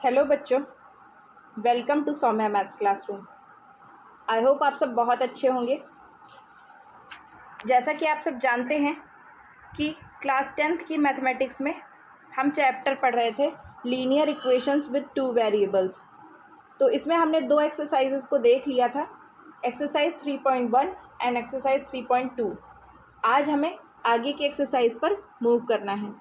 Hello बच्चों, welcome to Saumya maths classroom. I hope आप सब बहुत अच्छे होंगे। जैसा कि आप सब जानते हैं कि क्लास 10th की मैथमेटिक्स में हम चैप्टर पढ़ रहे थे linear equations with two variables. तो इसमें हमने दो एक्सरसाइजेस को देख लिया था, एक्सरसाइज 3.1 एंड एक्सरसाइज 3.2। आज हमें आगे की एक्सरसाइज पर मूव करना है।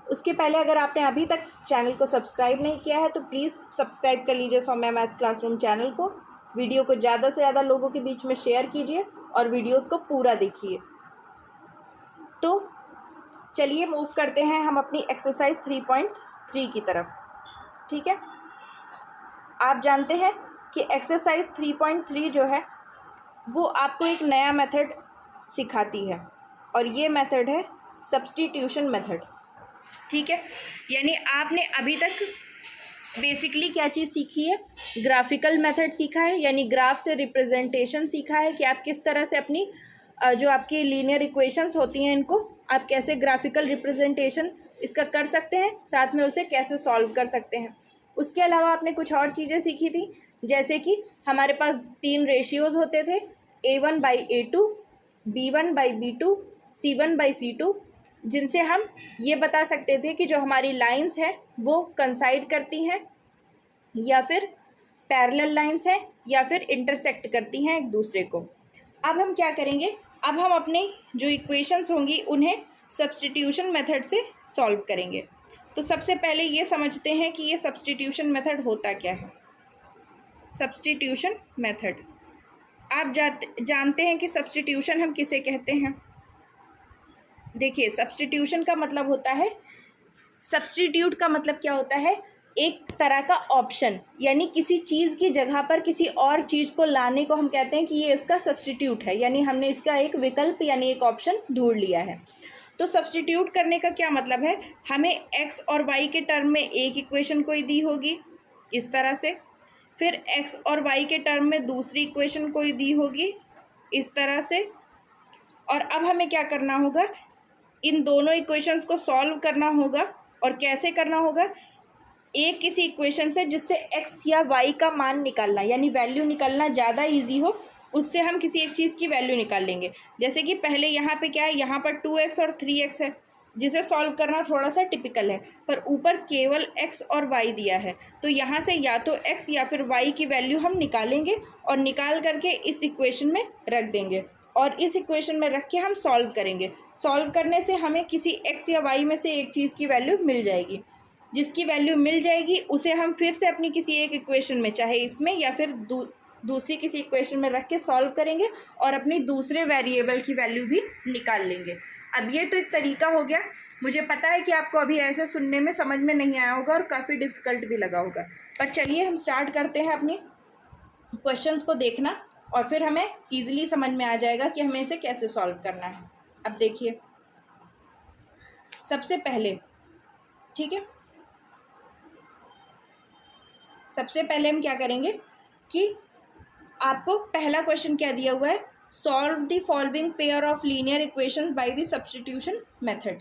उसके पहले अगर आपने अभी तक चैनल को सब्सक्राइब नहीं किया है तो प्लीज़ सब्सक्राइब कर लीजिए सौम्या मैथ्स क्लासरूम चैनल को। वीडियो को ज़्यादा से ज़्यादा लोगों के बीच में शेयर कीजिए और वीडियोस को पूरा देखिए। तो चलिए मूव करते हैं हम अपनी एक्सरसाइज 3.3 की तरफ। ठीक है, आप जानते हैं कि एक्सरसाइज 3.3 जो है वो आपको एक नया मेथड सिखाती है और ये मेथड है सब्स्टिट्यूशन मेथड। ठीक है, यानी आपने अभी तक बेसिकली क्या चीज़ सीखी है, ग्राफिकल मेथड सीखा है, यानी ग्राफ से रिप्रेजेंटेशन सीखा है कि आप किस तरह से अपनी जो आपकी लीनियर इक्वेशंस होती हैं इनको आप कैसे ग्राफिकल रिप्रेजेंटेशन इसका कर सकते हैं, साथ में उसे कैसे सॉल्व कर सकते हैं। उसके अलावा आपने कुछ और चीज़ें सीखी थी, जैसे कि हमारे पास 3 रेशियोज़ होते थे, A1/A2, B1/B2, C1/C2, जिनसे हम ये बता सकते थे कि जो हमारी लाइंस हैं वो कंसाइड करती हैं या फिर पैरेलल लाइंस हैं या फिर इंटरसेक्ट करती हैं एक दूसरे को। अब हम क्या करेंगे, अब हम अपने जो इक्वेशंस होंगी उन्हें सब्स्टिट्यूशन मेथड से सॉल्व करेंगे। तो सबसे पहले ये समझते हैं कि ये सब्स्टिट्यूशन मेथड होता क्या है। सब्स्टिट्यूशन मेथड, आप जानते हैं कि सब्स्टिट्यूशन हम किसे कहते हैं। देखिए, सब्स्टिट्यूशन का मतलब होता है, सब्स्टिट्यूट का मतलब क्या होता है, एक तरह का ऑप्शन, यानी किसी चीज़ की जगह पर किसी और चीज़ को लाने को हम कहते हैं कि ये इसका सब्स्टिट्यूट है, यानी हमने इसका एक विकल्प यानी एक ऑप्शन ढूंढ लिया है। तो सब्स्टिट्यूट करने का क्या मतलब है, हमें एक्स और वाई के टर्म में एक इक्वेशन कोई दी होगी इस तरह से, फिर एक्स और वाई के टर्म में दूसरी इक्वेशन कोई दी होगी इस तरह से, और अब हमें क्या करना होगा, इन दोनों इक्वेशंस को सॉल्व करना होगा। और कैसे करना होगा, एक किसी इक्वेशन से जिससे एक्स या वाई का मान निकालना यानी वैल्यू निकालना ज़्यादा इजी हो, उससे हम किसी एक चीज़ की वैल्यू निकाल लेंगे। जैसे कि पहले यहाँ पे क्या है, यहाँ पर 2x और 3x है, जिसे सॉल्व करना थोड़ा सा टिपिकल है, पर ऊपर केवल x और y दिया है, तो यहाँ से या तो x या फिर y की वैल्यू हम निकालेंगे और निकाल करके इस इक्वेशन में रख देंगे और इस इक्वेशन में रख के हम सॉल्व करेंगे। सॉल्व करने से हमें किसी x या y में से एक चीज़ की वैल्यू मिल जाएगी। जिसकी वैल्यू मिल जाएगी उसे हम फिर से अपनी किसी एक इक्वेशन में, चाहे इसमें या फिर दूसरी किसी इक्वेशन में रख के सॉल्व करेंगे और अपनी दूसरे वेरिएबल की वैल्यू भी निकाल लेंगे। अब ये तो एक तरीका हो गया। मुझे पता है कि आपको अभी ऐसे सुनने में समझ में नहीं आया होगा और काफ़ी डिफ़िकल्ट भी लगा होगा, पर चलिए हम स्टार्ट करते हैं अपनी क्वेश्चंस को देखना और फिर हमें ईजिली समझ में आ जाएगा कि हमें इसे कैसे सॉल्व करना है। अब देखिए, सबसे पहले, ठीक है, सबसे पहले हम क्या करेंगे कि आपको पहला क्वेश्चन क्या दिया हुआ है, solve the following pair of linear equations by the substitution method.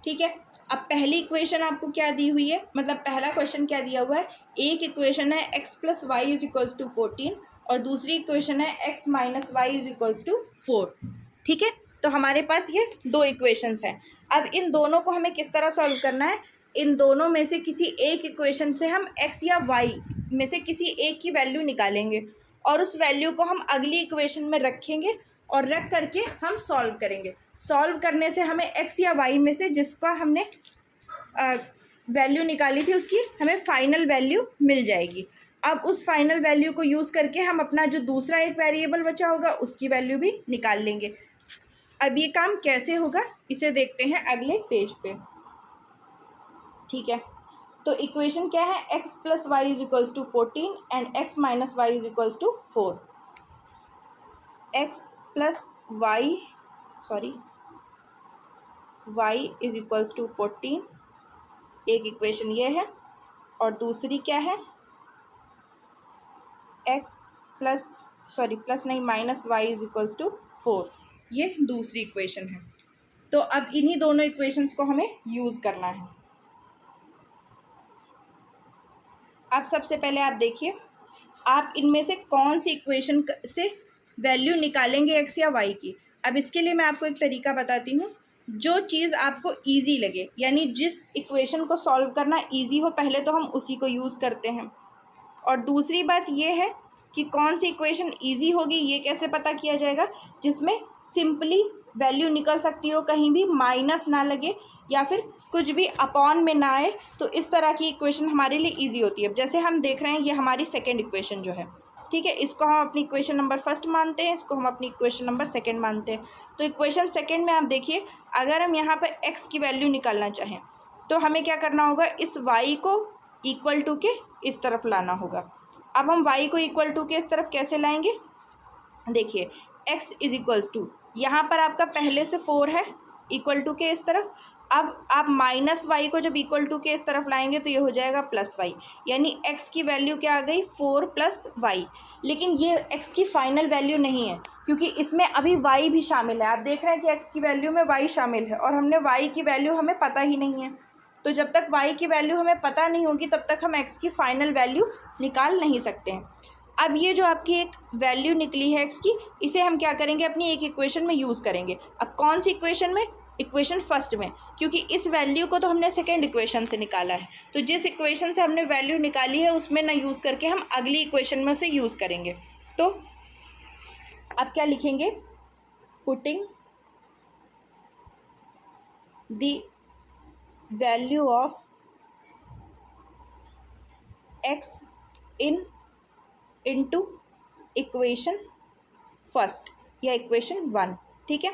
ठीक है, अब पहली इक्वेशन आपको क्या दी हुई है, मतलब पहला क्वेश्चन क्या दिया हुआ है, एक इक्वेशन है x + y = 14 और दूसरी इक्वेशन है x - y = 4। ठीक है, तो हमारे पास ये दो इक्वेशंस हैं। अब इन दोनों को हमें किस तरह सॉल्व करना है, इन दोनों में से किसी एक इक्वेशन से हम x या y में से किसी एक की वैल्यू निकालेंगे और उस वैल्यू को हम अगली इक्वेशन में रखेंगे और रख करके हम सॉल्व करेंगे। सॉल्व करने से हमें x या y में से जिसका हमने वैल्यू निकाली थी उसकी हमें फाइनल वैल्यू मिल जाएगी। अब उस फाइनल वैल्यू को यूज़ करके हम अपना जो दूसरा एक वेरिएबल बचा होगा उसकी वैल्यू भी निकाल लेंगे। अब ये काम कैसे होगा इसे देखते हैं अगले पेज पे। ठीक है, तो इक्वेशन क्या है, x + y = 14 and x - y = 4। x + y = 14, एक इक्वेशन ये है, और दूसरी क्या है, -y = 4, ये दूसरी इक्वेशन है। तो अब इन्हीं दोनों इक्वेशंस को हमें यूज़ करना है। अब सबसे पहले आप देखिए, आप इनमें से कौन सी इक्वेशन से वैल्यू निकालेंगे एक्स या वाई की। अब इसके लिए मैं आपको एक तरीका बताती हूँ, जो चीज़ आपको इजी लगे, यानी जिस इक्वेशन को सॉल्व करना इजी हो, पहले तो हम उसी को यूज़ करते हैं। और दूसरी बात ये है कि कौन सी इक्वेशन इजी होगी, ये कैसे पता किया जाएगा, जिसमें सिंपली वैल्यू निकल सकती हो, कहीं भी माइनस ना लगे या फिर कुछ भी अपॉन में ना आए। तो इस तरह की इक्वेशन हमारे लिए इजी होती है। जैसे हम देख रहे हैं, ये हमारी सेकंड इक्वेशन जो है, ठीक है, इसको हम अपनी इक्वेशन नंबर फर्स्ट मानते हैं, इसको हम अपनी इक्वेशन नंबर सेकंड मानते हैं। तो इक्वेशन सेकंड में आप देखिए, अगर हम यहाँ पर एक्स की वैल्यू निकालना चाहें तो हमें क्या करना होगा, इस वाई को इक्वल टू के इस तरफ लाना होगा। अब हम y को इक्वल टू के इस तरफ कैसे लाएंगे, देखिए x इज इक्वल्स टू, यहाँ पर आपका पहले से 4 है, इक्वल टू के इस तरफ। अब आप माइनस वाई को जब इक्वल टू के इस तरफ लाएंगे तो ये हो जाएगा प्लस वाई, यानी x की वैल्यू क्या आ गई, 4 प्लस वाई। लेकिन ये x की फाइनल वैल्यू नहीं है, क्योंकि इसमें अभी y भी शामिल है। आप देख रहे हैं कि x की वैल्यू में y शामिल है, और हमने y की वैल्यू हमें पता ही नहीं है। तो जब तक y की वैल्यू हमें पता नहीं होगी, तब तक हम x की फाइनल वैल्यू निकाल नहीं सकते हैं। अब ये जो आपकी एक वैल्यू निकली है x की, इसे हम क्या करेंगे, अपनी एक इक्वेशन में यूज़ करेंगे। अब कौन सी इक्वेशन में, इक्वेशन फर्स्ट में, क्योंकि इस वैल्यू को तो हमने सेकेंड इक्वेशन से निकाला है। तो जिस इक्वेशन से हमने वैल्यू निकाली है उसमें ना यूज़ करके हम अगली इक्वेशन में उसे यूज़ करेंगे। तो अब क्या लिखेंगे, putting the value of x into equation first या इक्वेशन 1, ठीक है।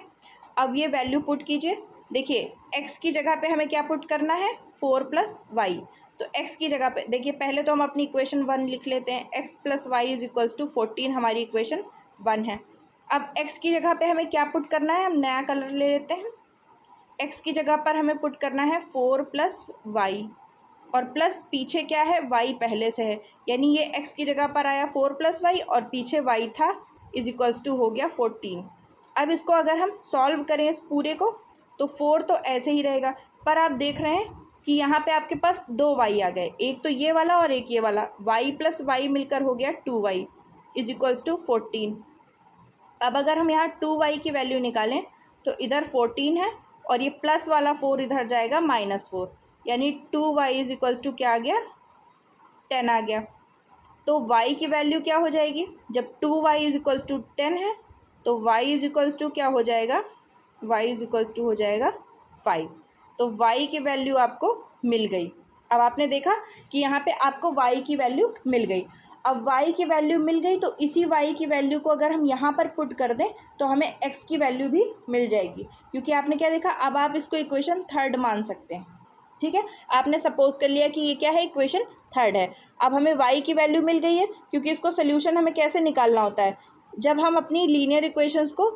अब ये वैल्यू पुट कीजिए, देखिए x की जगह पे हमें क्या पुट करना है, 4 प्लस वाई। तो x की जगह पे देखिए, पहले तो हम अपनी इक्वेशन 1 लिख लेते हैं, x plus y is equals to 14 हमारी इक्वेशन 1 है। अब x की जगह पे हमें क्या पुट करना है, हम नया कलर ले लेते हैं। x की जगह पर हमें पुट करना है 4 प्लस वाई, और प्लस पीछे क्या है, y पहले से है, यानी ये x की जगह पर आया 4 प्लस वाई, और पीछे y था, इज इक्वल्स टू हो गया 14। अब इसको अगर हम सॉल्व करें इस पूरे को, तो 4 तो ऐसे ही रहेगा, पर आप देख रहे हैं कि यहाँ पे आपके पास 2 y आ गए, एक तो ये वाला और एक ये वाला, y प्लस वाई मिलकर हो गया 2y इज इक्वल्स टू 14। अब अगर हम यहाँ 2y की वैल्यू निकालें तो इधर 14 है, और ये प्लस वाला 4 इधर जाएगा -4, यानी 2y इज इक्वल्स टू क्या आ गया, 10 आ गया। तो y की वैल्यू क्या हो जाएगी, जब 2y इज इक्वल्स टू 10 है तो y इज इक्वल्स टू क्या हो जाएगा, y इज इक्वल्स टू हो जाएगा 5। तो y की वैल्यू आपको मिल गई। अब आपने देखा कि यहाँ पे आपको y की वैल्यू मिल गई। अब y की वैल्यू मिल गई, तो इसी y की वैल्यू को अगर हम यहाँ पर पुट कर दें तो हमें x की वैल्यू भी मिल जाएगी, क्योंकि आपने क्या देखा, अब आप इसको इक्वेशन थर्ड मान सकते हैं, ठीक है। आपने सपोज कर लिया कि ये क्या है, इक्वेशन थर्ड है। अब हमें y की वैल्यू मिल गई है, क्योंकि इसको सोल्यूशन हमें कैसे निकालना होता है, जब हम अपनी लीनियर इक्वेशंस को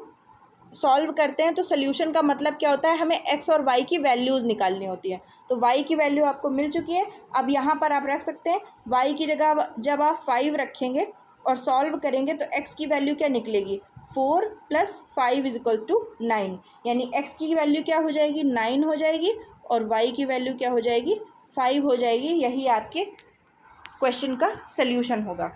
सॉल्व करते हैं तो सोल्यूशन का मतलब क्या होता है, हमें x और y की वैल्यूज़ निकालनी होती है। तो y की वैल्यू आपको मिल चुकी है। अब यहाँ पर आप रख सकते हैं, y की जगह जब आप 5 रखेंगे और सॉल्व करेंगे तो x की वैल्यू क्या निकलेगी, 4 प्लस 5 इज इक्वल्स टू 9, यानी x की वैल्यू क्या हो जाएगी, 9 हो जाएगी, और y की वैल्यू क्या हो जाएगी, 5 हो जाएगी। यही आपके क्वेश्चन का सल्यूशन होगा।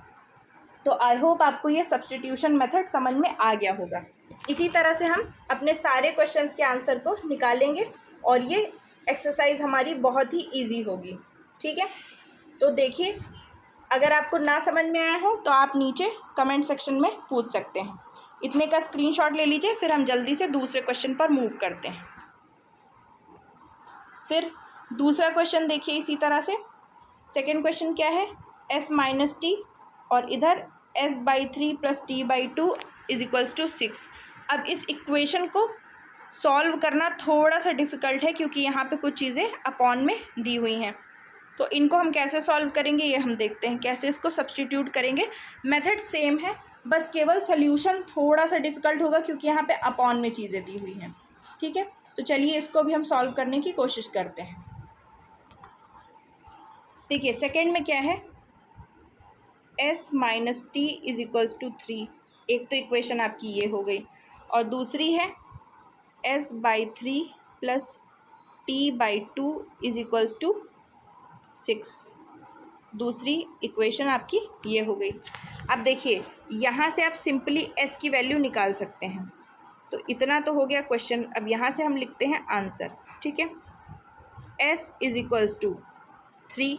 तो आई होप आपको ये सब्स्टिट्यूशन मेथड समझ में आ गया होगा। इसी तरह से हम अपने सारे क्वेश्चंस के आंसर को निकालेंगे, और ये एक्सरसाइज हमारी बहुत ही इजी होगी, ठीक है। तो देखिए, अगर आपको ना समझ में आया हो तो आप नीचे कमेंट सेक्शन में पूछ सकते हैं। इतने का स्क्रीनशॉट ले लीजिए, फिर हम जल्दी से दूसरे क्वेश्चन पर मूव करते हैं। फिर दूसरा क्वेश्चन देखिए इसी तरह से। सेकेंड क्वेश्चन क्या है, s माइनस टी और इधर s/3 plus t/2 is equals to 6। अब इस इक्वेशन को सॉल्व करना थोड़ा सा डिफ़िकल्ट है, क्योंकि यहाँ पे कुछ चीज़ें अपॉन में दी हुई हैं। तो इनको हम कैसे सॉल्व करेंगे ये हम देखते हैं, कैसे इसको सब्स्टिट्यूट करेंगे। मेथड सेम है, बस केवल सोल्यूशन थोड़ा सा डिफ़िकल्ट होगा, क्योंकि यहाँ पे अपॉन में चीज़ें दी हुई हैं, ठीक है। तो चलिए इसको भी हम सॉल्व करने की कोशिश करते हैं। देखिए सेकेंड में क्या है, s minus t is equals to 3। एक तो इक्वेशन आपकी ये हो गई, और दूसरी है s/3 plus t/2 is equals to 6। दूसरी इक्वेशन आपकी ये हो गई। अब देखिए यहाँ से आप सिंपली s की वैल्यू निकाल सकते हैं। तो इतना तो हो गया क्वेश्चन। अब यहाँ से हम लिखते हैं आंसर, ठीक है। s is equals to 3।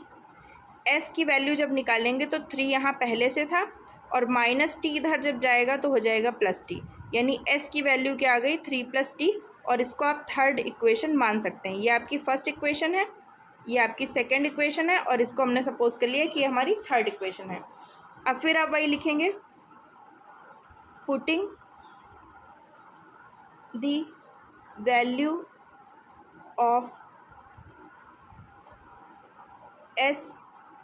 s की वैल्यू जब निकालेंगे तो 3 यहाँ पहले से था और माइनस टी इधर जब जाएगा तो हो जाएगा प्लस टी, यानी s की वैल्यू क्या आ गई 3 + t। और इसको आप थर्ड इक्वेशन मान सकते हैं। ये आपकी फर्स्ट इक्वेशन है, ये आपकी सेकंड इक्वेशन है और इसको हमने सपोज कर लिया कि ये हमारी थर्ड इक्वेशन है। अब फिर आप वही लिखेंगे, putting the value of s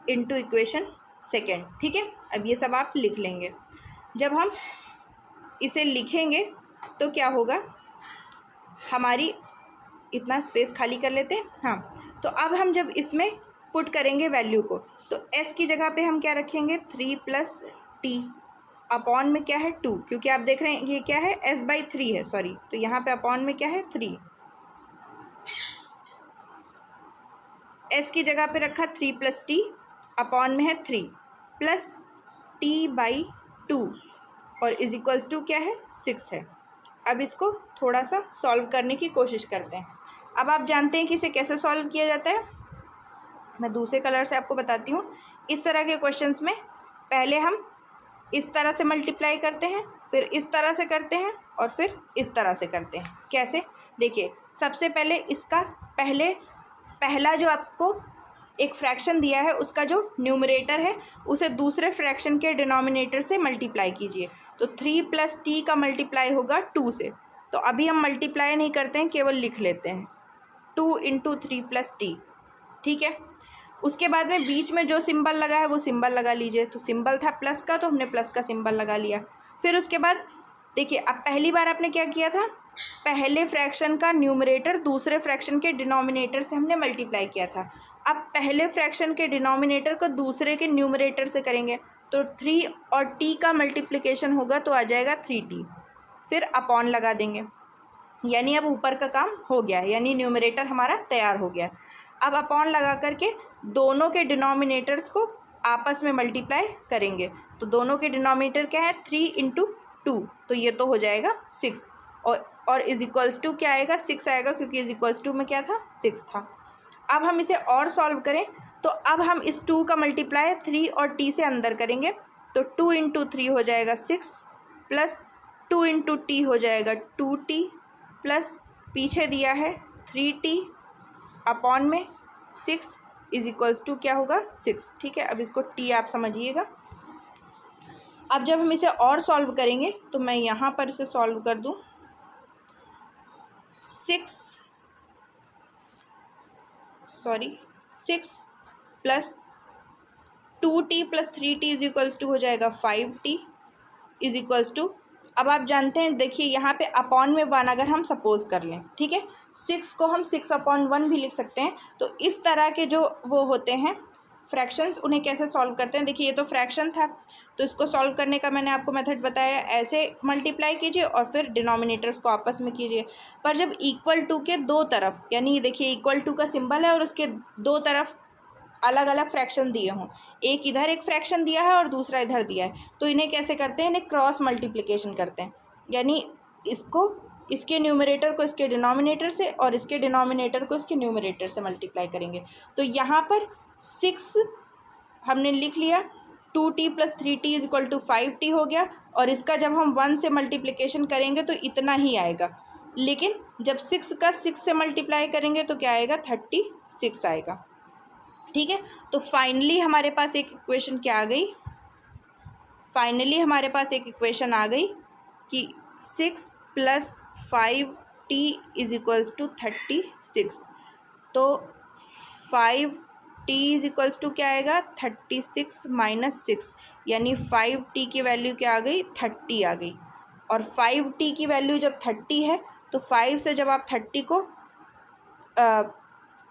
into equation second, ठीक है। अब ये सब आप लिख लेंगे। जब हम इसे लिखेंगे तो क्या होगा, हमारी इतना स्पेस खाली कर लेते हैं, हाँ। तो अब हम जब इसमें पुट करेंगे वैल्यू को, तो s की जगह पे हम क्या रखेंगे 3 + t अपॉन में क्या है 2, क्योंकि आप देख रहे हैं ये क्या है s/3 है, सॉरी। तो यहाँ पे अपॉन में क्या है 3, s की जगह पे रखा 3 + t अपॉन में है 3 प्लस t/2 और इज इक्वल्स टू क्या है 6 है। अब इसको थोड़ा सा सॉल्व करने की कोशिश करते हैं। अब आप जानते हैं कि इसे कैसे सॉल्व किया जाता है, मैं दूसरे कलर से आपको बताती हूँ। इस तरह के क्वेश्चंस में पहले हम इस तरह से मल्टीप्लाई करते हैं, फिर इस तरह से करते हैं और फिर इस तरह से करते हैं। कैसे, देखिए सबसे पहले इसका पहला जो आपको एक फ्रैक्शन दिया है उसका जो न्यूमरेटर है उसे दूसरे फ्रैक्शन के डिनोमिनेटर से मल्टीप्लाई कीजिए। तो 3 + t का मल्टीप्लाई होगा 2 से। तो अभी हम मल्टीप्लाई नहीं करते हैं, केवल लिख लेते हैं 2 × 3 + t, ठीक है। उसके बाद में बीच में जो सिंबल लगा है वो सिंबल लगा लीजिए। तो सिंबल था प्लस का, तो हमने प्लस का सिंबल लगा लिया। फिर उसके बाद देखिए, अब पहली बार आपने क्या किया था, पहले फ्रैक्शन का न्यूमरेटर दूसरे फ्रैक्शन के डिनोमिनेटर से हमने मल्टीप्लाई किया था। अब पहले फ्रैक्शन के डिनोमिनेटर को दूसरे के न्यूमरेटर से करेंगे, तो 3 और t का मल्टीप्लिकेशन होगा तो आ जाएगा 3t। फिर अपॉन लगा देंगे, यानी अब ऊपर का काम हो गया, यानी न्यूमरेटर हमारा तैयार हो गया। अब अपॉन लगा करके दोनों के डिनोमिनेटर्स को आपस में मल्टीप्लाई करेंगे। तो दोनों के डिनोमिनेटर क्या है 3 × 2, तो ये तो हो जाएगा 6 और इज इक्वल्स टू क्या आएगा 6 आएगा, क्योंकि इज इक्वल्स टू में क्या था 6 था। अब हम इसे और सॉल्व करें तो अब हम इस 2 का मल्टीप्लाई 3 और t से अंदर करेंगे। तो 2 × 3 हो जाएगा 6 प्लस 2 × t हो जाएगा 2t प्लस पीछे दिया है 3t अपॉन में 6 इज इक्वल्स टू क्या होगा 6, ठीक है। अब इसको t आप समझिएगा। अब जब हम इसे और सॉल्व करेंगे तो मैं यहाँ पर इसे सॉल्व कर दूँ। 6 plus 2t plus 3t is equals to हो जाएगा 5t इज इक्वल्स टू, अब आप जानते हैं, देखिए यहाँ पे अपॉन में 1 अगर हम सपोज कर लें, ठीक है। 6 को हम 6/1 भी लिख सकते हैं। तो इस तरह के जो वो होते हैं फ्रैक्शंस, उन्हें कैसे सॉल्व करते हैं, देखिए ये तो फ्रैक्शन था, तो इसको सॉल्व करने का मैंने आपको मेथड बताया। ऐसे मल्टीप्लाई कीजिए और फिर डिनोमिनेटर्स को आपस में कीजिए। पर जब इक्वल टू के दो तरफ, यानी देखिए इक्वल टू का सिंबल है और उसके दो तरफ अलग अलग फ्रैक्शन दिए हों, एक इधर एक फ्रैक्शन दिया है और दूसरा इधर दिया है, तो इन्हें कैसे करते हैं, इन्हें क्रॉस मल्टीप्लिकेशन करते हैं। यानी इसको, इसके न्यूमरेटर को इसके डिनोमिनेटर से और इसके डिनोमिनेटर को इसके न्यूमरेटर से मल्टीप्लाई करेंगे। तो यहाँ पर 6 हमने लिख लिया, 2t plus 3t is equal to 5t हो गया, और इसका जब हम 1 से मल्टीप्लिकेशन करेंगे तो इतना ही आएगा। लेकिन जब 6 का 6 से मल्टीप्लाई करेंगे तो क्या आएगा 36 आएगा, ठीक है। तो फाइनली हमारे पास एक इक्वेशन क्या आ गई, फाइनली हमारे पास एक इक्वेशन आ गई कि 6 + 5t इज इक्वल्स टू 36। तो 5t इज इक्वल्स टू क्या आएगा 36 - 6, यानी 5t की वैल्यू क्या आ गई 30 आ गई। और 5t की वैल्यू जब 30 है तो 5 से जब आप 30 को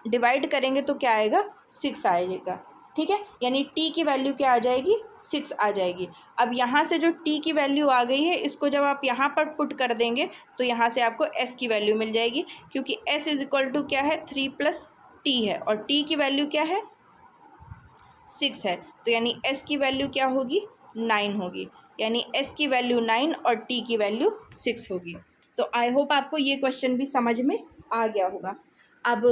डिवाइड करेंगे तो क्या आएगा 6 आएगा, ठीक है। यानी t की वैल्यू क्या आ जाएगी 6 आ जाएगी। अब यहाँ से जो t की वैल्यू आ गई है, इसको जब आप यहाँ पर पुट कर देंगे तो यहाँ से आपको s की वैल्यू मिल जाएगी, क्योंकि s इज इक्वल टू क्या है 3 + t है और t की वैल्यू क्या है 6 है, तो यानी s की वैल्यू क्या होगी, 9 होगी, यानी s की वैल्यू 9 और t की वैल्यू 6 होगी। तो आई होप आपको ये क्वेश्चन भी समझ में आ गया होगा। अब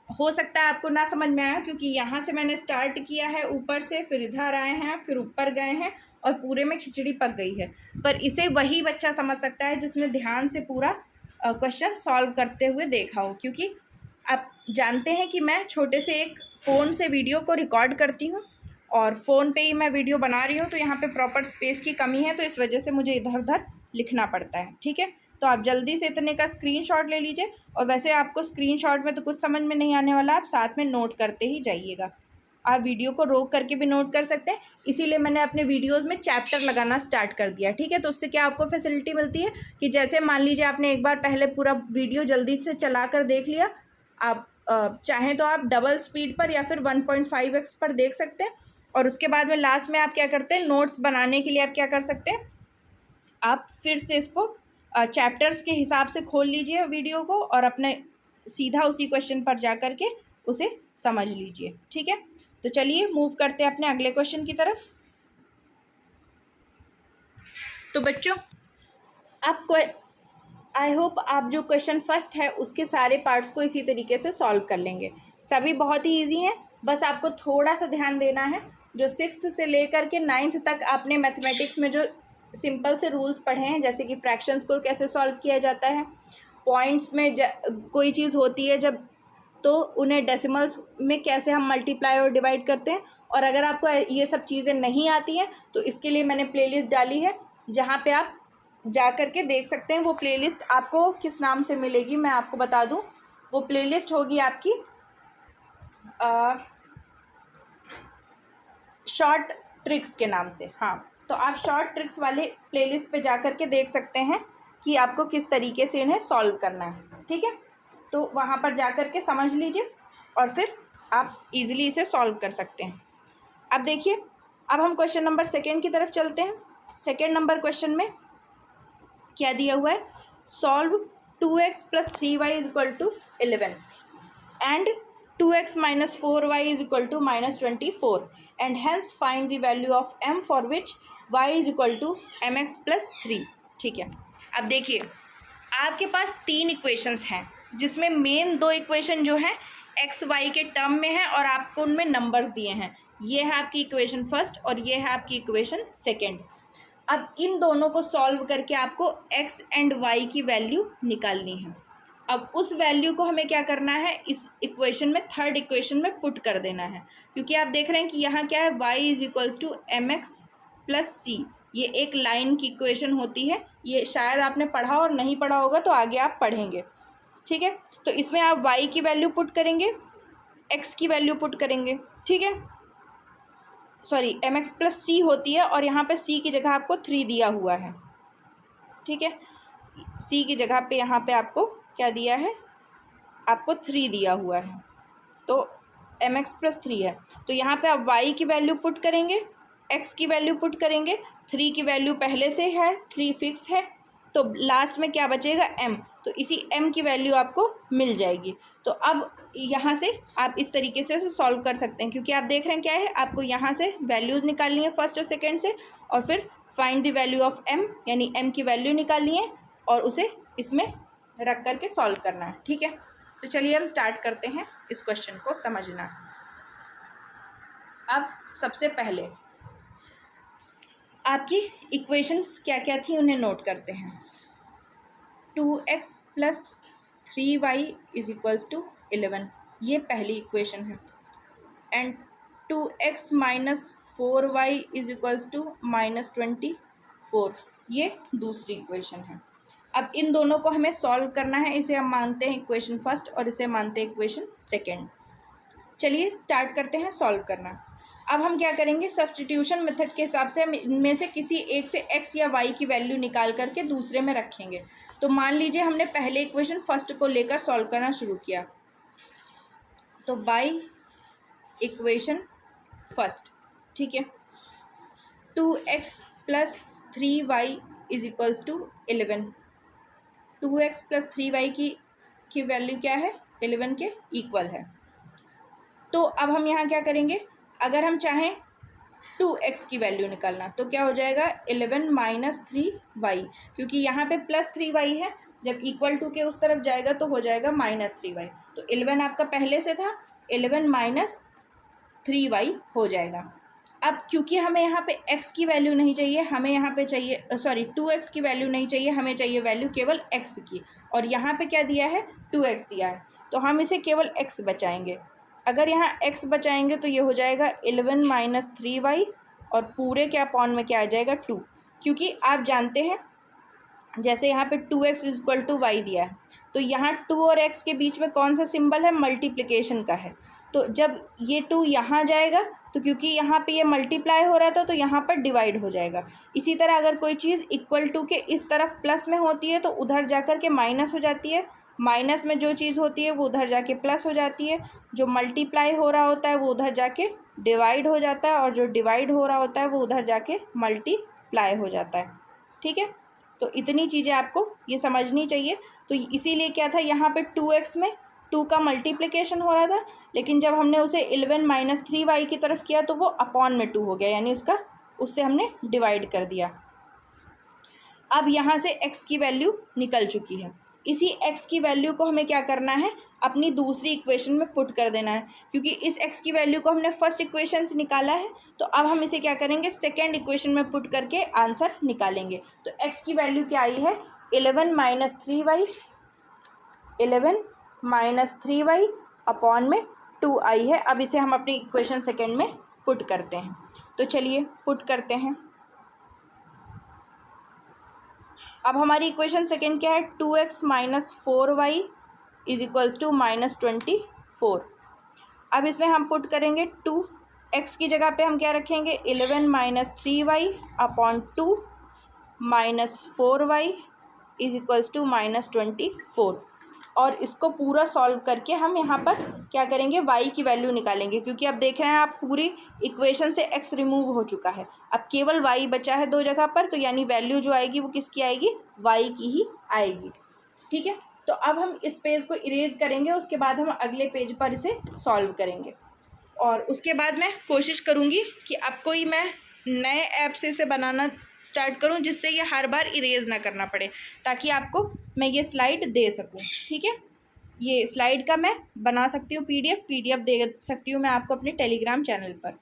हो सकता है आपको ना समझ में आया, क्योंकि यहाँ से मैंने स्टार्ट किया है ऊपर से, फिर इधर आए हैं, फिर ऊपर गए हैं और पूरे में खिचड़ी पक गई है। पर इसे वही बच्चा समझ सकता है जिसने ध्यान से पूरा क्वेश्चन सॉल्व करते हुए देखा हो, क्योंकि आप जानते हैं कि मैं छोटे से एक फ़ोन से वीडियो को रिकॉर्ड करती हूँ और फ़ोन पे ही मैं वीडियो बना रही हूँ, तो यहाँ पे प्रॉपर स्पेस की कमी है, तो इस वजह से मुझे इधर उधर लिखना पड़ता है। ठीक है, तो आप जल्दी से इतने का स्क्रीनशॉट ले लीजिए, और वैसे आपको स्क्रीनशॉट में तो कुछ समझ में नहीं आने वाला, आप साथ में नोट करते ही जाइएगा। आप वीडियो को रोक करके भी नोट कर सकते हैं, इसीलिए मैंने अपने वीडियोस में चैप्टर लगाना स्टार्ट कर दिया। ठीक है, तो उससे क्या आपको फैसिलिटी मिलती है कि जैसे मान लीजिए आपने एक बार पहले पूरा वीडियो जल्दी से चला कर देख लिया, आप चाहें तो आप डबल स्पीड पर या फिर 1.5x पर देख सकते हैं, और उसके बाद में लास्ट में आप क्या करते हैं, नोट्स बनाने के लिए आप क्या कर सकते हैं, आप फिर से इसको चैप्टर्स के हिसाब से खोल लीजिए वीडियो को, और अपने सीधा उसी क्वेश्चन पर जा कर के उसे समझ लीजिए। ठीक है, तो चलिए मूव करते हैं अपने अगले क्वेश्चन की तरफ। तो बच्चों, आपको आई होप आप जो क्वेश्चन फर्स्ट है उसके सारे पार्ट्स को इसी तरीके से सॉल्व कर लेंगे। सभी बहुत ही ईजी हैं, बस आपको थोड़ा सा ध्यान देना है। जो 6th से लेकर के 9th तक आपने मैथमेटिक्स में जो सिंपल से रूल्स पढ़े हैं, जैसे कि फ्रैक्शंस को कैसे सॉल्व किया जाता है, पॉइंट्स में कोई चीज़ होती है जब, तो उन्हें डेसिमल्स में कैसे हम मल्टीप्लाई और डिवाइड करते हैं, और अगर आपको ये सब चीज़ें नहीं आती हैं तो इसके लिए मैंने प्लेलिस्ट डाली है, जहाँ पे आप जा कर के देख सकते हैं। वो प्लेलिस्ट आपको किस नाम से मिलेगी मैं आपको बता दूं, वो प्लेलिस्ट होगी आपकी शॉर्ट ट्रिक्स के नाम से। हाँ, तो आप शॉर्ट ट्रिक्स वाले प्लेलिस्ट पे जा कर के देख सकते हैं कि आपको किस तरीके से इन्हें सॉल्व करना है। ठीक है, तो वहाँ पर जा कर के समझ लीजिए और फिर आप इजीली इसे सॉल्व कर सकते हैं। अब देखिए, अब हम क्वेश्चन नंबर 2 की तरफ चलते हैं। 2 नंबर क्वेश्चन में क्या दिया हुआ है, solve 2x + 3y = 11 and 2x - 4y = -24 and hence find the value of m for which y = mx + 3। ठीक है, अब देखिए आपके पास 3 इक्वेशंस हैं, जिसमें मेन 2 इक्वेशन जो है एक्स वाई के टर्म में है और आपको उनमें नंबर्स दिए हैं। ये है आपकी इक्वेशन फर्स्ट और ये है आपकी इक्वेशन सेकंड। अब इन दोनों को सॉल्व करके आपको x एंड y की वैल्यू निकालनी है। अब उस वैल्यू को हमें क्या करना है, इस इक्वेशन में, थर्ड इक्वेशन में पुट कर देना है, क्योंकि आप देख रहे हैं कि यहाँ क्या है, y = mx + c। ये एक लाइन की इक्वेशन होती है, ये शायद आपने पढ़ा और नहीं पढ़ा होगा तो आगे आप पढ़ेंगे। ठीक है, तो इसमें आप y की वैल्यू पुट करेंगे, x की वैल्यू पुट करेंगे। ठीक है, सॉरी mx + c होती है और यहाँ पे c की जगह आपको 3 दिया हुआ है। ठीक है, c की जगह पे यहाँ पे आपको क्या दिया है, आपको 3 दिया हुआ है, तो mx + 3 है। तो यहाँ पे आप y की वैल्यू पुट करेंगे, x की वैल्यू पुट करेंगे, 3 की वैल्यू पहले से है, 3 फिक्स है, तो लास्ट में क्या बचेगा, m। तो इसी m की वैल्यू आपको मिल जाएगी। तो अब यहाँ से आप इस तरीके से सॉल्व कर सकते हैं, क्योंकि आप देख रहे हैं क्या है, आपको यहाँ से वैल्यूज़ निकालनी है फर्स्ट और सेकंड से, और फिर find the value of m, यानी m की वैल्यू निकालनी है और उसे इसमें रख करके सॉल्व करना है। ठीक है, तो चलिए हम स्टार्ट करते हैं इस क्वेश्चन को समझना। अब सबसे पहले आपकी इक्वेशंस क्या क्या थी उन्हें नोट करते हैं। 2x + 3y = 11, ये पहली इक्वेशन है, एंड 2x - 4y = -24, ये दूसरी इक्वेशन है। अब इन दोनों को हमें सॉल्व करना है, इसे हम मानते हैं इक्वेशन फर्स्ट और इसे मानते हैं इक्वेशन सेकंड। चलिए स्टार्ट करते हैं सॉल्व करना। अब हम क्या करेंगे, सब्स्टिट्यूशन मेथड के हिसाब से हम इनमें से किसी एक से x या y की वैल्यू निकाल करके दूसरे में रखेंगे। तो मान लीजिए हमने पहले इक्वेशन फर्स्ट को लेकर सॉल्व करना शुरू किया, तो बाई इक्वेशन फर्स्ट, ठीक है, 2x + 3y = 11, 2x + 3y की वैल्यू क्या है, 11 के इक्वल है। तो अब हम यहाँ क्या करेंगे, अगर हम चाहें 2x की वैल्यू निकालना तो क्या हो जाएगा 11 माइनस 3y, क्योंकि यहाँ पे प्लस 3y है, जब इक्वल टू के उस तरफ जाएगा तो हो जाएगा माइनस 3y। तो 11 आपका पहले से था, 11 माइनस 3y हो जाएगा। अब क्योंकि हमें यहाँ पे x की वैल्यू नहीं चाहिए, हमें यहाँ पे चाहिए 2x की वैल्यू नहीं चाहिए, हमें चाहिए वैल्यू केवल x की, और यहाँ पे क्या दिया है 2x दिया है, तो हम इसे केवल x बचाएंगे। अगर यहाँ x बचाएंगे तो ये हो जाएगा 11 माइनस 3y, और पूरे के अपॉन में क्या आ जाएगा 2, क्योंकि आप जानते हैं जैसे यहाँ पे 2x इक्वल टू वाई दिया है, तो यहाँ 2 और x के बीच में कौन सा सिंबल है, मल्टीप्लिकेशन का है। तो जब ये 2 यहाँ जाएगा तो क्योंकि यहाँ पे ये मल्टीप्लाई हो रहा था तो यहाँ पर डिवाइड हो जाएगा। इसी तरह अगर कोई चीज़ इक्वल टू के इस तरफ प्लस में होती है तो उधर जाकर के माइनस हो जाती है, माइनस में जो चीज़ होती है वो उधर जाके प्लस हो जाती है, जो मल्टीप्लाई हो रहा होता है वो उधर जाके डिवाइड हो जाता है, और जो डिवाइड हो रहा होता है वो उधर जाके मल्टीप्लाई हो जाता है। ठीक है, तो इतनी चीज़ें आपको ये समझनी चाहिए। तो इसीलिए क्या था, यहाँ पे 2x में 2 का मल्टीप्लिकेशन हो रहा था, लेकिन जब हमने उसे 11 माइनस 3y की तरफ किया तो वो अपॉन में 2 हो गया, यानी उससे हमने डिवाइड कर दिया। अब यहाँ से x की वैल्यू निकल चुकी है, इसी x की वैल्यू को हमें क्या करना है, अपनी दूसरी इक्वेशन में पुट कर देना है, क्योंकि इस x की वैल्यू को हमने फर्स्ट इक्वेशन से निकाला है, तो अब हम इसे क्या करेंगे, सेकेंड इक्वेशन में पुट करके आंसर निकालेंगे। तो x की वैल्यू क्या आई है 11 minus 3y, 11 minus 3y upon में 2 आई है। अब इसे हम अपनी इक्वेशन सेकेंड में पुट करते हैं, तो चलिए पुट करते हैं। अब हमारी इक्वेशन सेकेंड क्या है, 2x minus 4y is equals to minus 24। अब इसमें हम पुट करेंगे 2x की जगह पे हम क्या रखेंगे, 11 minus 3y upon 2 minus 4y is equals to minus 24, और इसको पूरा सॉल्व करके हम यहाँ पर क्या करेंगे, y की वैल्यू निकालेंगे, क्योंकि अब देख रहे हैं आप पूरी इक्वेशन से x रिमूव हो चुका है, अब केवल y बचा है 2 जगह पर, तो यानी वैल्यू जो आएगी वो किसकी आएगी, y की ही आएगी। ठीक है, तो अब हम इस पेज को इरेज करेंगे, उसके बाद हम अगले पेज पर इसे सॉल्व करेंगे, और उसके बाद मैं कोशिश करूँगी कि आपको ही मैं नए ऐप से इसे बनाना स्टार्ट करूं, जिससे ये हर बार इरेज ना करना पड़े, ताकि आपको मैं ये स्लाइड दे सकूं। ठीक है, ये स्लाइड का मैं बना सकती हूँ पीडीएफ दे सकती हूँ मैं आपको अपने टेलीग्राम चैनल पर।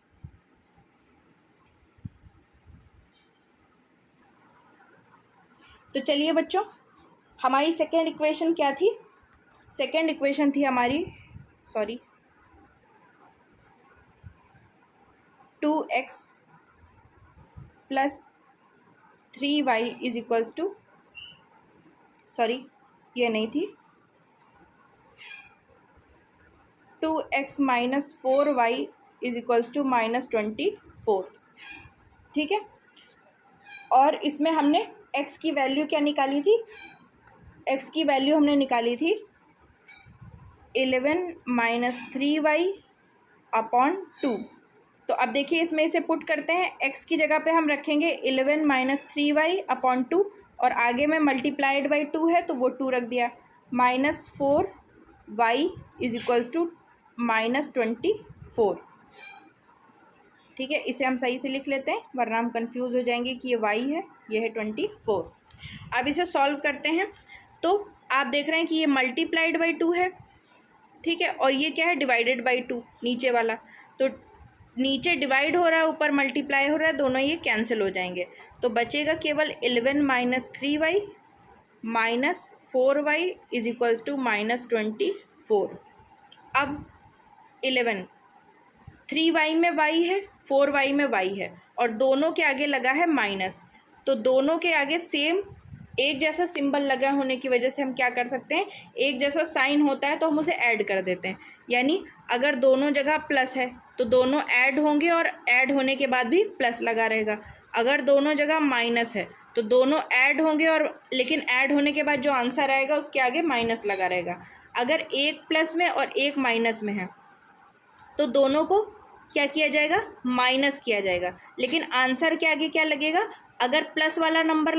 तो चलिए बच्चों, हमारी सेकेंड इक्वेशन क्या थी, सेकेंड इक्वेशन थी हमारी 2x plus 3y is equals to, ये नहीं थी, 2x minus 4y is equals to minus 24। ठीक है, और इसमें हमने x की वैल्यू क्या निकाली थी, x की वैल्यू हमने निकाली थी 11 माइनस 3y अपॉन 2। तो अब देखिए इसमें इसे पुट करते हैं, x की जगह पे हम रखेंगे 11 माइनस 3y अपॉन 2, और आगे में मल्टीप्लाइड बाई 2 है तो वो 2 रख दिया, minus 4y is equals to minus 24। ठीक है, इसे हम सही से लिख लेते हैं, वरना हम कंफ्यूज हो जाएंगे कि ये y है, ये है 24। अब इसे सॉल्व करते हैं, तो आप देख रहे हैं कि ये मल्टीप्लाइड बाई 2 है, ठीक है, और ये क्या है, डिवाइडेड बाई 2 नीचे वाला, तो नीचे डिवाइड हो रहा है, ऊपर मल्टीप्लाई हो रहा है, दोनों ये कैंसिल हो जाएंगे, तो बचेगा केवल 11 minus 3y minus 4y is equals to minus 24। अब 11 3y में y है, 4y में y है, और दोनों के आगे लगा है माइनस, तो दोनों के आगे सेम एक जैसा सिंबल लगा होने की वजह से हम क्या कर सकते हैं, एक जैसा साइन होता है तो हम उसे ऐड कर देते हैं, यानी अगर दोनों जगह प्लस है तो दोनों ऐड होंगे और ऐड होने के बाद भी प्लस लगा रहेगा, अगर दोनों जगह माइनस है तो दोनों ऐड होंगे और लेकिन ऐड होने के बाद जो आंसर आएगा उसके आगे माइनस लगा रहेगा। अगर एक प्लस में और एक माइनस में है तो दोनों को क्या किया जाएगा, माइनस किया जाएगा, लेकिन आंसर के आगे क्या लगेगा, अगर प्लस वाला नंबर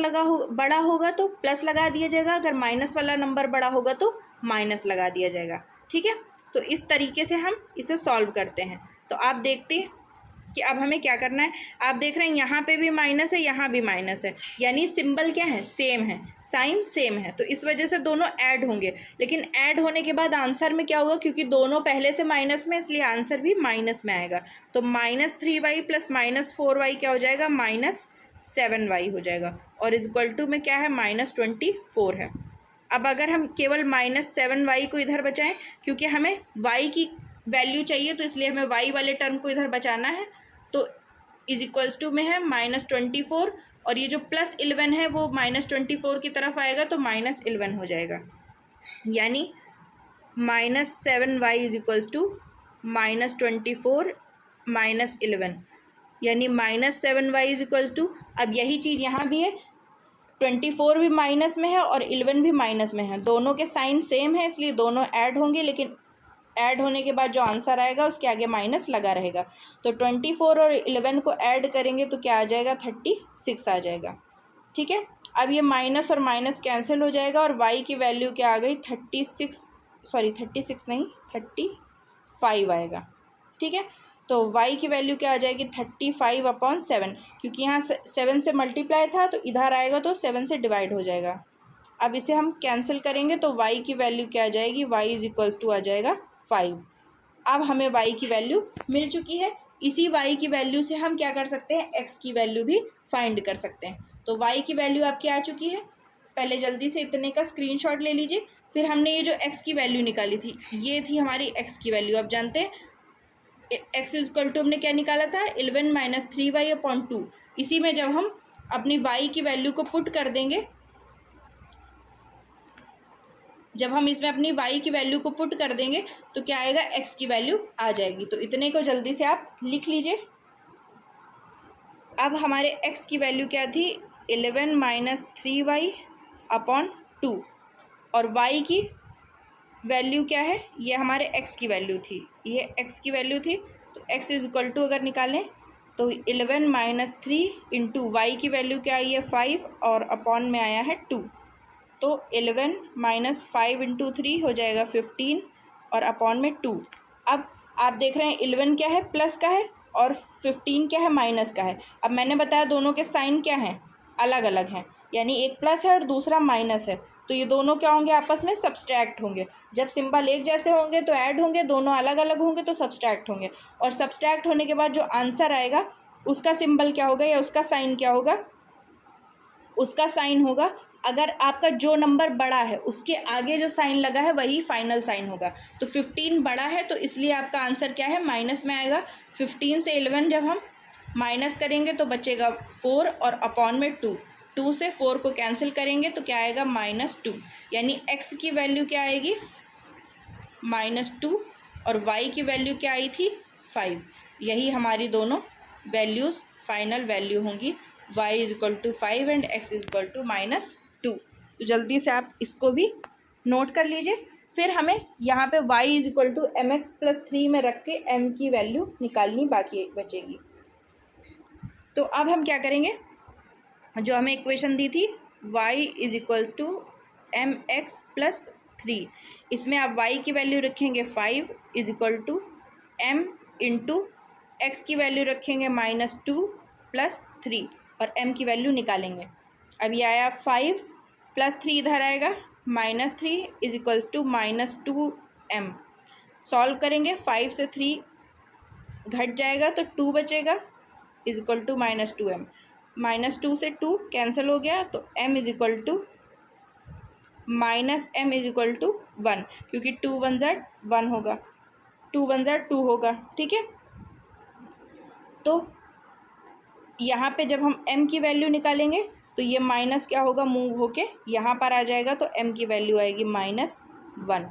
बड़ा होगा तो प्लस लगा दिया जाएगा, अगर माइनस वाला नंबर बड़ा होगा तो माइनस लगा दिया जाएगा। ठीक है, तो इस तरीके से हम इसे सॉल्व करते हैं। तो आप देखते हैं कि अब हमें क्या करना है। आप देख रहे हैं यहाँ पे भी माइनस है, यहाँ भी माइनस है, यानी सिंबल क्या है, सेम है, साइन सेम है, तो इस वजह से दोनों ऐड होंगे। लेकिन ऐड होने के बाद आंसर में क्या होगा, क्योंकि दोनों पहले से माइनस में, इसलिए आंसर भी माइनस में आएगा। तो -3y प्लस -4y क्या हो जाएगा, -7y हो जाएगा, और इज इक्वल टू में क्या है, -24 है। अब अगर हम केवल -7y को इधर बचाएं, क्योंकि हमें y की वैल्यू चाहिए, तो इसलिए हमें y वाले टर्म को इधर बचाना है, तो इज इक्वल्स टू में है -24, और ये जो +11 है वो -24 की तरफ आएगा, तो -11 हो जाएगा, यानी -7y इज इक्वल्स टू -24 -11, यानी -7y इज इक्वल्स टू, अब यही चीज़ यहाँ भी है, 24 भी माइनस में है और 11 भी माइनस में है, दोनों के साइन सेम है, इसलिए दोनों ऐड होंगे, लेकिन ऐड होने के बाद जो आंसर आएगा उसके आगे माइनस लगा रहेगा। तो 24 और 11 को ऐड करेंगे तो क्या आ जाएगा, 36 आ जाएगा। ठीक है, अब ये माइनस और माइनस कैंसिल हो जाएगा, और y की वैल्यू क्या आ गई, 36 नहीं 35 आएगा। ठीक है, तो y की वैल्यू क्या आ जाएगी, 35/7, क्योंकि यहाँ 7 से मल्टीप्लाई था, तो इधर आएगा तो 7 से डिवाइड हो जाएगा। अब इसे हम कैंसिल करेंगे तो y की वैल्यू क्या आ जाएगी, y इज इक्वल्स टू आ जाएगा 5। अब हमें y की वैल्यू मिल चुकी है। इसी y की वैल्यू से हम क्या कर सकते हैं, x की वैल्यू भी फाइंड कर सकते हैं। तो y की वैल्यू आपकी आ चुकी है। पहले जल्दी से इतने का स्क्रीनशॉट ले लीजिए। फिर हमने ये जो x की वैल्यू निकाली थी, ये थी हमारी x की वैल्यू। अब जानते हैं x इज इक्वल टू हमने क्या निकाला था, 11 - 3y/2। इसी में जब हम अपनी y की वैल्यू को पुट कर देंगे, जब हम इसमें अपनी y की वैल्यू को पुट कर देंगे तो क्या आएगा, x की वैल्यू आ जाएगी। तो इतने को जल्दी से आप लिख लीजिए। अब हमारे x की वैल्यू क्या थी, 11 - 3y/2, और y की वैल्यू क्या है, ये हमारे x की वैल्यू थी, ये x की वैल्यू थी। तो x इज इक्वल टू अगर निकालें तो 11 - 3 इंटू y की वैल्यू क्या आई है, 5, और अपॉन में आया है 2। तो 11 - 5 इंटू 3 हो जाएगा 15, और अपॉन में 2। अब आप देख रहे हैं 11 क्या है, प्लस का है, और 15 क्या है, माइनस का है। अब मैंने बताया दोनों के साइन क्या हैं, अलग अलग हैं, यानी एक प्लस है और दूसरा माइनस है, तो ये दोनों क्या होंगे, आपस में सब्सट्रैक्ट होंगे। जब सिंबल एक जैसे होंगे तो ऐड होंगे, दोनों अलग अलग होंगे तो सब्सट्रैक्ट होंगे, और सब्सट्रैक्ट होने के बाद जो आंसर आएगा उसका सिंबल क्या होगा, या उसका साइन क्या होगा, उसका साइन होगा, अगर आपका जो नंबर बड़ा है उसके आगे जो साइन लगा है वही फाइनल साइन होगा। तो 15 बड़ा है, तो इसलिए आपका आंसर क्या है, माइनस में आएगा। 15 से 11 जब हम माइनस करेंगे तो बचेगा 4, और अपॉन में 2। 2 से 4 को कैंसिल करेंगे तो क्या आएगा, -2, यानी x की वैल्यू क्या आएगी, -2, और y की वैल्यू क्या आई थी, 5। यही हमारी दोनों वैल्यूज़ फाइनल वैल्यू होंगी, y is equal to 5 and x is equal to -2। तो जल्दी से आप इसको भी नोट कर लीजिए। फिर हमें यहाँ पे y is equal to mx + 3 में रख के m की वैल्यू निकालनी बाकी बचेगी। तो अब हम क्या करेंगे, जो हमें इक्वेशन दी थी y is equals to mx + 3, इसमें आप y की वैल्यू रखेंगे 5 is equal to m into x की वैल्यू रखेंगे -2 + 3, और m की वैल्यू निकालेंगे। अब ये आया 5 + 3 इधर आएगा, -3 is equals to -2m। Solve करेंगे, 5 से 3 घट जाएगा तो 2 बचेगा, इज इक्वल टू -2m। -2 से 2 कैंसिल हो गया, तो m is equal to -m is equal to 1, क्योंकि 2 1 ज़ा 1 होगा, 2 1 ज़ा 2 होगा। ठीक है, तो यहाँ पे जब हम m की वैल्यू निकालेंगे तो ये माइनस क्या होगा, मूव होके यहाँ पर आ जाएगा, तो m की वैल्यू आएगी -1।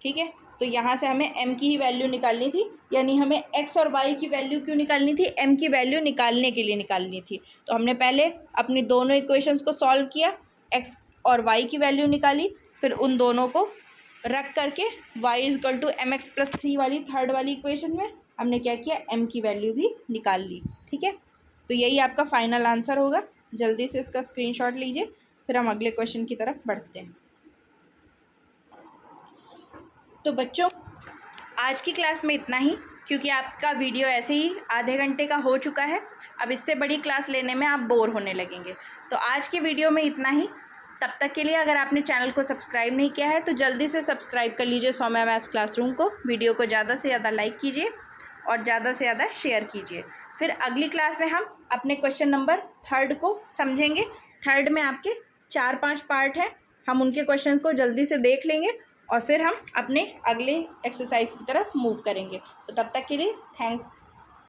ठीक है, तो यहाँ से हमें m की ही वैल्यू निकालनी थी, यानी हमें x और y की वैल्यू क्यों निकालनी थी, m की वैल्यू निकालने के लिए निकालनी थी। तो हमने पहले अपनी दोनों इक्वेशंस को सॉल्व किया, x और y की वैल्यू निकाली, फिर उन दोनों को रख करके y is equal to mx + 3 वाली थर्ड वाली इक्वेशन में हमने क्या किया, m की वैल्यू भी निकाल ली। ठीक है, तो यही आपका फाइनल आंसर होगा। जल्दी से इसका स्क्रीनशॉट लीजिए, फिर हम अगले क्वेश्चन की तरफ बढ़ते हैं। तो बच्चों, आज की क्लास में इतना ही, क्योंकि आपका वीडियो ऐसे ही आधे घंटे का हो चुका है। अब इससे बड़ी क्लास लेने में आप बोर होने लगेंगे। तो आज के वीडियो में इतना ही। तब तक के लिए अगर आपने चैनल को सब्सक्राइब नहीं किया है तो जल्दी से सब्सक्राइब कर लीजिए सौम्या मैथ्स क्लासरूम को। वीडियो को ज़्यादा से ज़्यादा लाइक कीजिए और ज़्यादा से ज़्यादा शेयर कीजिए। फिर अगली क्लास में हम अपने क्वेश्चन नंबर 3 को समझेंगे। 3 में आपके 4-5 पार्ट हैं, हम उनके क्वेश्चन को जल्दी से देख लेंगे और फिर हम अपने अगले एक्सरसाइज की तरफ मूव करेंगे। तो तब तक के लिए थैंक्स।